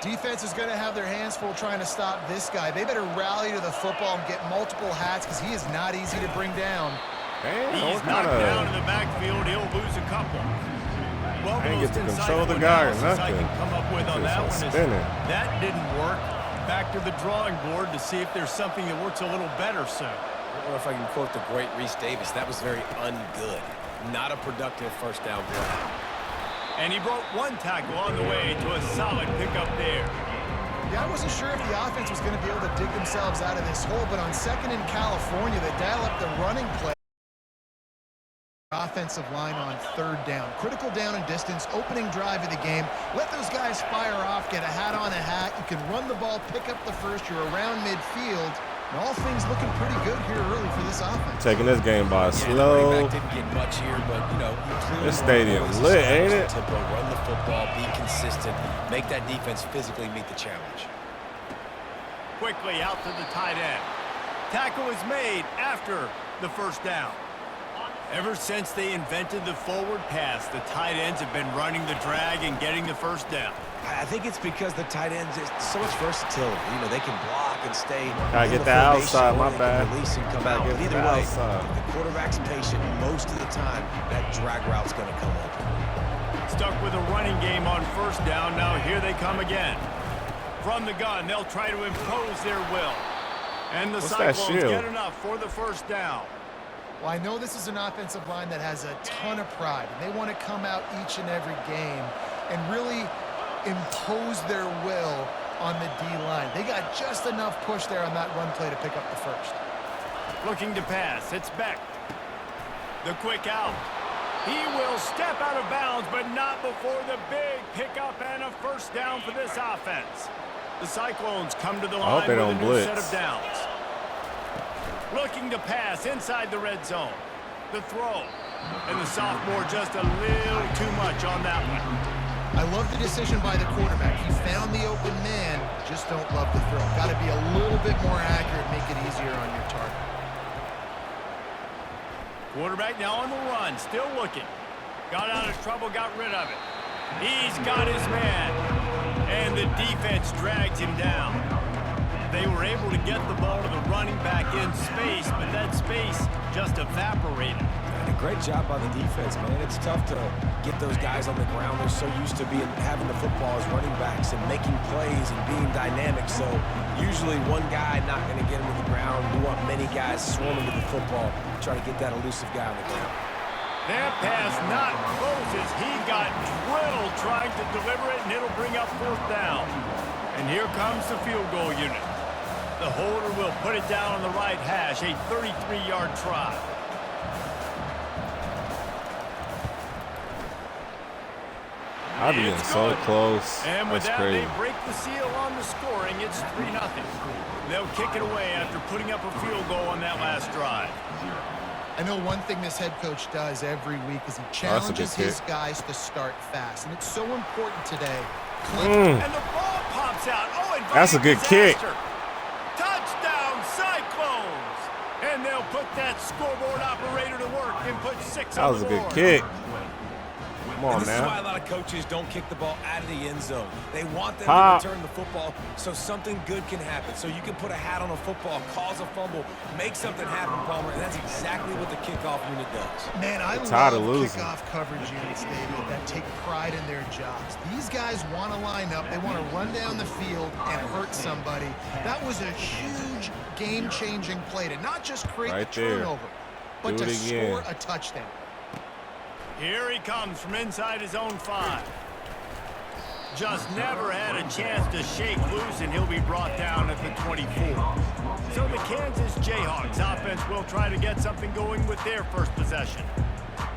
Defense is going to have their hands full trying to stop this guy. They better rally to the football and get multiple hats because he is not easy to bring down. He's knocked down in the backfield. He'll lose a couple. Well, can't get to control the guy or nothing. I can come up with on that one is that didn't work. Back to the drawing board to see if there's something that works a little better soon. I don't know if I can quote the great Reese Davis. That was very ungood. Not a productive first down play. And he broke one tackle on the way to a solid pickup there. Yeah, I wasn't sure if the offense was going to be able to dig themselves out of this hole, but on second in California, they dial up the running play. Offensive line on third down. Critical down and distance, opening drive of the game. Let those guys fire off, get a hat on a hat. You can run the ball, pick up the first. You're around midfield. And all things looking pretty good here early for this offense. Taking this game by slow. Didn't get much here, but, you know, this stadium lit, ain't it? Tempo, run the football, be consistent, make that defense physically meet the challenge. Quickly out to the tight end. Tackle is made after the first down. Ever since they invented the forward pass, the tight ends have been running the drag and getting the first down. I think it's because the tight ends is so much versatility. You know, they can block and stay. Gotta get that outside, my bad. Release and come out. But either way, the quarterback's patient most of the time. That drag route's going to come open. Stuck with a running game on first down. Now here they come again. From the gun, they'll try to impose their will. And the Cyclones get enough for the first down. Well, I know this is an offensive line that has a ton of pride, and they want to come out each and every game and really impose their will on the D-line. They got just enough push there on that run play to pick up the first. Looking to pass. It's Beck. The quick out. He will step out of bounds, but not before the big pickup and a first down for this offense. The Cyclones come to the line with a new set of downs. Looking to pass inside the red zone. The throw. And the sophomore just a little too much on that one. I love the decision by the quarterback. He found the open man, just don't love the throw. Got to be a little bit more accurate, make it easier on your target. Quarterback now on the run, still looking. Got out of trouble, got rid of it. He's got his man. And the defense dragged him down. They were able to get the ball to the running back in space, but that space just evaporated. And a great job by the defense, man. It's tough to get those guys on the ground. They're so used to having the football as running backs and making plays and being dynamic. So usually one guy not going to get him to the ground. You want many guys swarming to the football, try to get that elusive guy on the ground. That pass not close as he got drilled trying to deliver it, and it'll bring up fourth down. And here comes the field goal unit. The holder will put it down on the right hash, a 33-yard try. I'd be getting so close. And with That's that, crazy. they break the seal on the scoring. It's 3-0. They'll kick it away after putting up a field goal on that last drive. I know one thing this head coach does every week is he challenges his guys to start fast, and it's so important today. And the ball pops out. Oh, and that's a good kick. Touchdown, Cyclones! And they'll put that scoreboard operator to work and put 6 on the board. That was a good kick. Come on, this man. is why a lot of coaches don't kick the ball out of the end zone. They want them to return the football so something good can happen. So you can put a hat on a football, cause a fumble, make something happen, Palmer, and that's exactly what the kickoff unit does. Man, I love kickoff coverage units, David, that take pride in their jobs. These guys want to line up. They want to run down the field and hurt somebody. That was a huge game-changing play to not just create the turnover, but to score a touchdown. Here he comes from inside his own 5. Just never had a chance to shake loose, and he'll be brought down at the 24. So the Kansas Jayhawks offense will try to get something going with their first possession.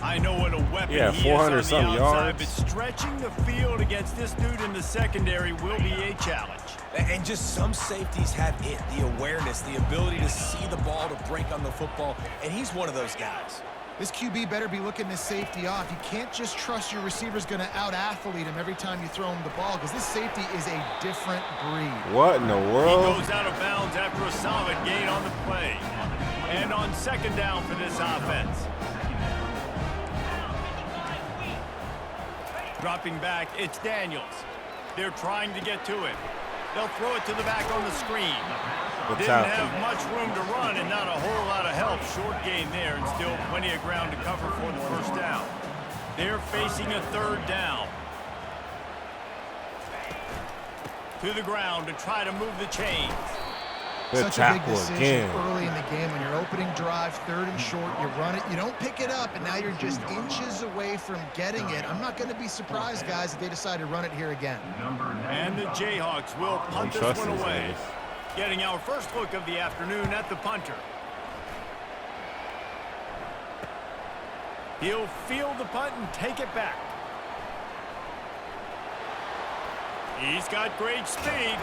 I know what a weapon he is on the outside, but stretching the field against this dude in the secondary will be a challenge. And just some safeties have it, the awareness, the ability to see the ball, to break on the football, and he's one of those guys. This QB better be looking this safety off. You can't just trust your receiver's going to out-athlete him every time you throw him the ball, because this safety is a different breed. What in the world? He goes out of bounds after a solid gain on the play. And on second down for this offense. Dropping back, it's Daniels. They're trying to get to it. They'll throw it to the back on the screen. What's Didn't happening? have much room to run and not a whole lot of help. Short gain there and still plenty of ground to cover for the first down. They're facing a third down. To the ground to try to move the chains. Good Such a big tackle decision again. early in the game. When you're opening drive, 3rd and short, you run it, you don't pick it up, and now you're just inches away from getting it. I'm not going to be surprised, guys, if they decide to run it here again. And the Jayhawks will punt this one away. Getting our first look of the afternoon at the punter. He'll field the punt and take it back. He's got great speed.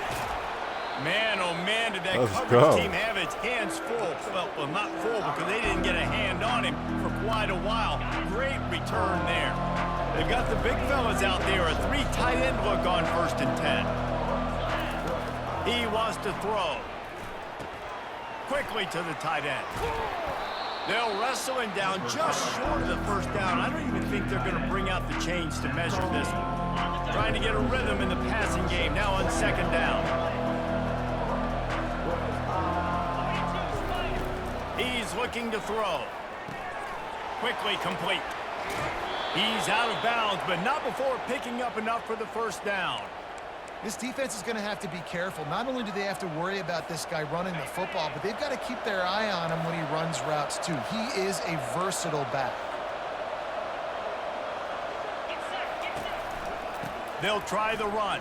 Man, oh man, did that coverage team have its hands full. Well, not full because they didn't get a hand on him for quite a while. Great return there. They've got the big fellas out there. A 3 tight end look on 1st and 10. He wants to throw. Quickly to the tight end. They'll wrestle him down just short of the first down. I don't even think they're going to bring out the chains to measure this one. Trying to get a rhythm in the passing game now on 2nd down. He's looking to throw. Quickly complete. He's out of bounds, but not before picking up enough for the first down. This defense is going to have to be careful. Not only do they have to worry about this guy running the football, but they've got to keep their eye on him when he runs routes too. He is a versatile back. They'll try the run.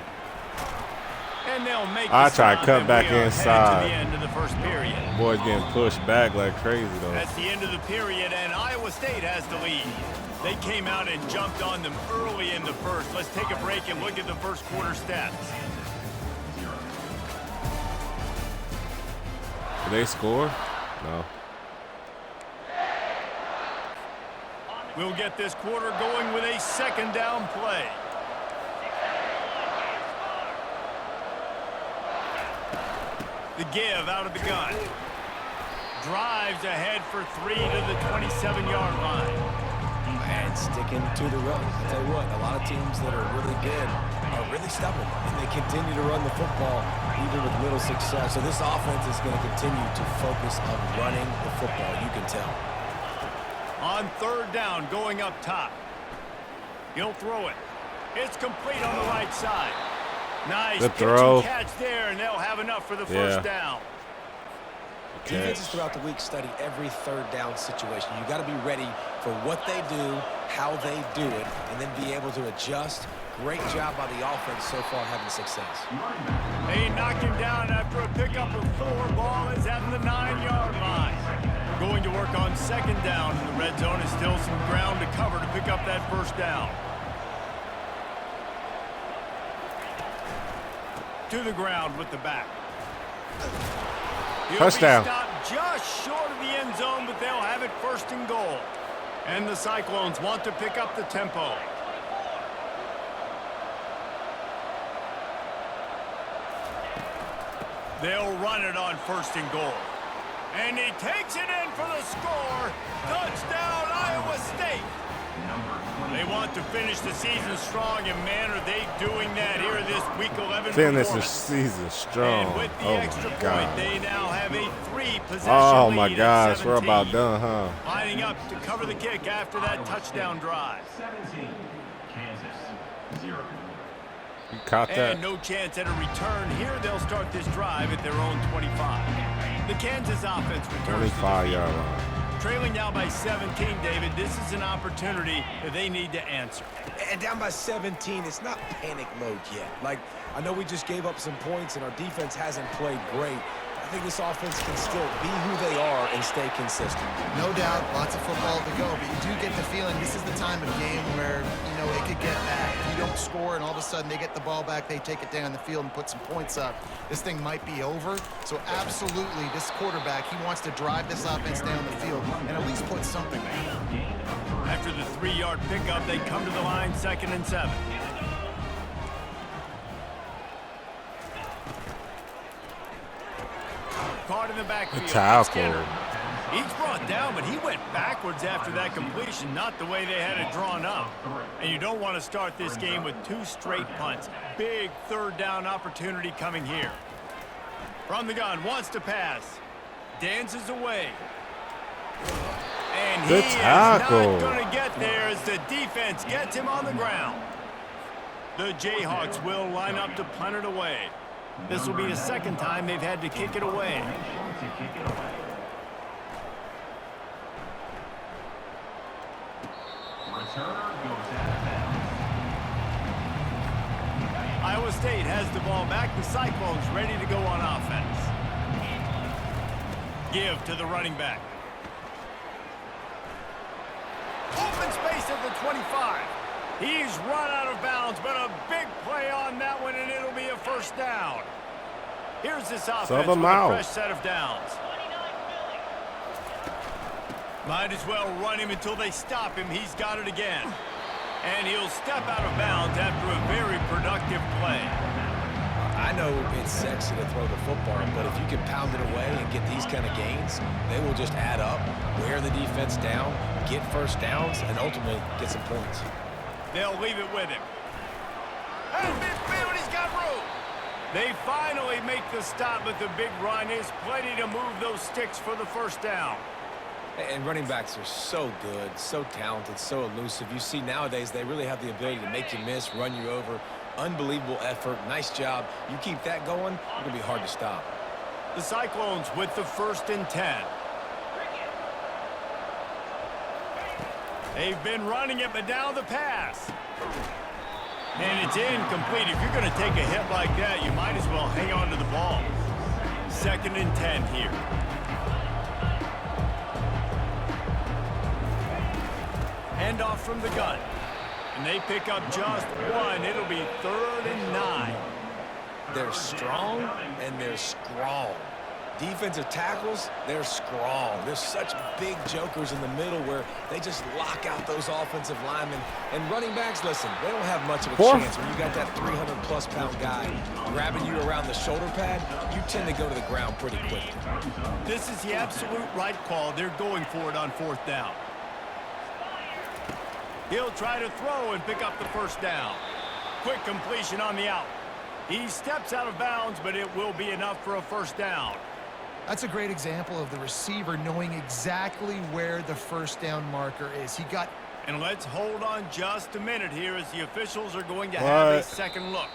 And they'll make I the try to stop, cut and back we are inside. headed to the end of the first period. Boys getting pushed back like crazy, though. That's the end of the period, and Iowa State has the lead. They came out and jumped on them early in the first. Let's take a break and look at the first quarter stats. Did they score? No. We'll get this quarter going with a 2nd down play. The give out of the gun. Drives ahead for 3 to the 27-yard line. And sticking to the run. I'll tell you what, a lot of teams that are really good are really stubborn, and they continue to run the football even with little success. So this offense is going to continue to focus on running the football, you can tell. On 3rd down, going up top. He'll throw it. It's complete on the right side. Nice Good catch throw. and catch there, and they'll have enough for the first down. Defenses throughout the week study every 3rd down situation. You got to be ready for what they do, how they do it, and then be able to adjust. Great job by the offense so far having success. They knock him down after a pickup of 4. Ball is at the 9-yard line. Going to work on 2nd down in the red zone. Is still some ground to cover to pick up that first down. To the ground with the back. He'll Touchdown. be stopped just short of the end zone, but they'll have it 1st and goal. And the Cyclones want to pick up the tempo. They'll run it on 1st and goal. And he takes it in for the score. Touchdown, Iowa State. They want to finish the season strong, and man, are they doing that here this Week 11 Finish the performance. season strong. And with the Oh, extra my point, God. they now have a 3-possession Oh, lead my at gosh. We're 17. about done, huh? Lining up to cover the kick after that touchdown drive. 17, Kansas, 0. You caught that? And no chance at a return. Here they'll start this drive at their own 25. The Kansas offense returns to the 25-yard line. Trailing down by 17, David, this is an opportunity that they need to answer. And down by 17, it's not panic mode yet. Like, I know we just gave up some points and our defense hasn't played great. I think this offense can still be who they are and stay consistent. No doubt, lots of football to go, but you do get the feeling this is the time of game where, it could get bad. If you don't score and all of a sudden they get the ball back, they take it down the field and put some points up, this thing might be over. So absolutely, this quarterback, he wants to drive this offense down the field and at least put something there. After the 3-yard pickup, they come to the line, 2nd and 7. Caught in the backfield. Tackle. Skinner. He's brought down, but he went backwards after that completion, not the way they had it drawn up. And you don't want to start this game with 2 straight punts. Big third down opportunity coming here. From the gun, wants to pass. Dances away. And he is not going to get there as the defense gets him on the ground. The Jayhawks will line up to punt it away. This will be the second time they've had to kick it away. Iowa State has the ball back. The Cyclones ready to go on offense. Give to the running back. Open space at the 25. He's run out of bounds, but a big play on that one, and it'll be a first down. Here's this offense with a fresh set of downs. Might as well run him until they stop him. He's got it again. And he'll step out of bounds after a very productive play. I know it's sexy to throw the football, but if you can pound it away and get these kind of gains, they will just add up, wear the defense down, get first downs, and ultimately get some points. They'll leave it with him. And midfield, he's got room. They finally make the stop, but the big run is plenty to move those sticks for the first down. And running backs are so good, so talented, so elusive. You see nowadays they really have the ability to make you miss, run you over. Unbelievable effort. Nice job. You keep that going, it's going to be hard to stop. The Cyclones with the 1st and 10. They've been running it, but now the pass. And it's incomplete. If you're going to take a hit like that, you might as well hang on to the ball. 2nd and 10 here. Hand off from the gun. And they pick up just 1. It'll be 3rd and 9. They're strong and they're strong. Defensive tackles, they're strong. There's such big jokers in the middle where they just lock out those offensive linemen. And running backs, listen, they don't have much of a chance. When you got that 300-plus pound guy grabbing you around the shoulder pad, you tend to go to the ground pretty quickly. This is the absolute right call. They're going for it on 4th down. He'll try to throw and pick up the first down. Quick completion on the out. He steps out of bounds, but it will be enough for a first down. That's a great example of the receiver knowing exactly where the first down marker is. He got... And let's hold on just a minute here as the officials are going to have a second look.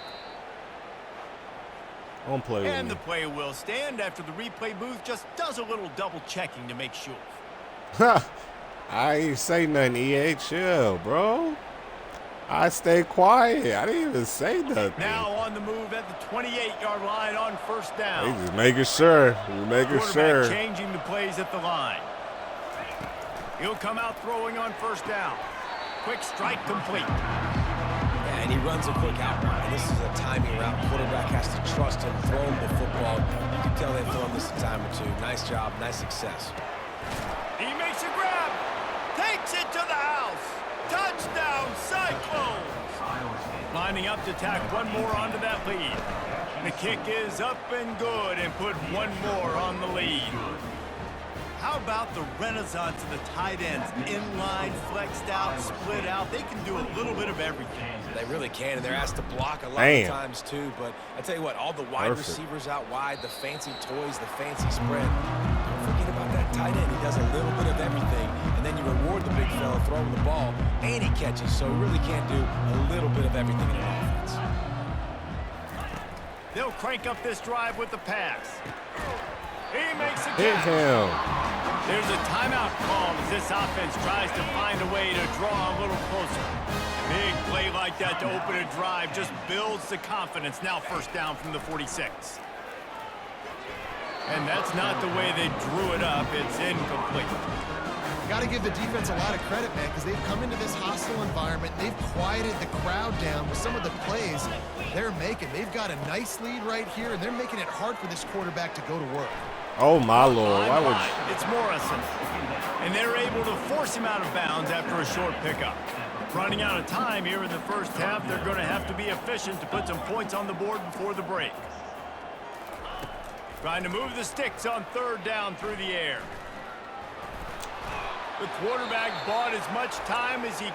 Don't play with And me. the play will stand after the replay booth just does a little double checking to make sure. I ain't say nothing, EA. Chill, bro. I stay quiet. I didn't even say nothing. Now on the move at the 28-yard line on first down. They just making sure. Quarterback changing the plays at the line. He'll come out throwing on first down. Quick strike complete. Yeah, and he runs a quick out route. And this is a timing route. Quarterback has to trust him, throw him the football. You can tell they've thrown this a time or two. Nice job, nice success. He makes a grab. Takes it to the house. Touchdown, Cyclones! Lining up to tack one more onto that lead. The kick is up and good and put one more on the lead. How about the renaissance of the tight ends? Inline, flexed out, split out. They can do a little bit of everything. They really can, and they're asked to block a lot of times too. But I tell you what, all the wide receivers out wide, the fancy toys, the fancy spread. Don't forget about that tight end. He does a little bit of everything, and then you reward the big fella throwing the ball, and he catches. So he really can do a little bit of everything in an offense. They'll crank up this drive with the pass. He makes a Hit catch. him. There's a timeout called as this offense tries to find a way to draw a little closer. Big play like that to open a drive just builds the confidence. Now first down from the 46. And that's not the way they drew it up. It's incomplete. Got to give the defense a lot of credit, man, because they've come into this hostile environment. They've quieted the crowd down with some of the plays they're making. They've got a nice lead right here, and they're making it hard for this quarterback to go to work. Oh, my Lord. Why would you? It's Morrison. And they're able to force him out of bounds after a short pickup. Running out of time here in the first half, they're going to have to be efficient to put some points on the board before the break. Trying to move the sticks on third down through the air. The quarterback bought as much time as he could.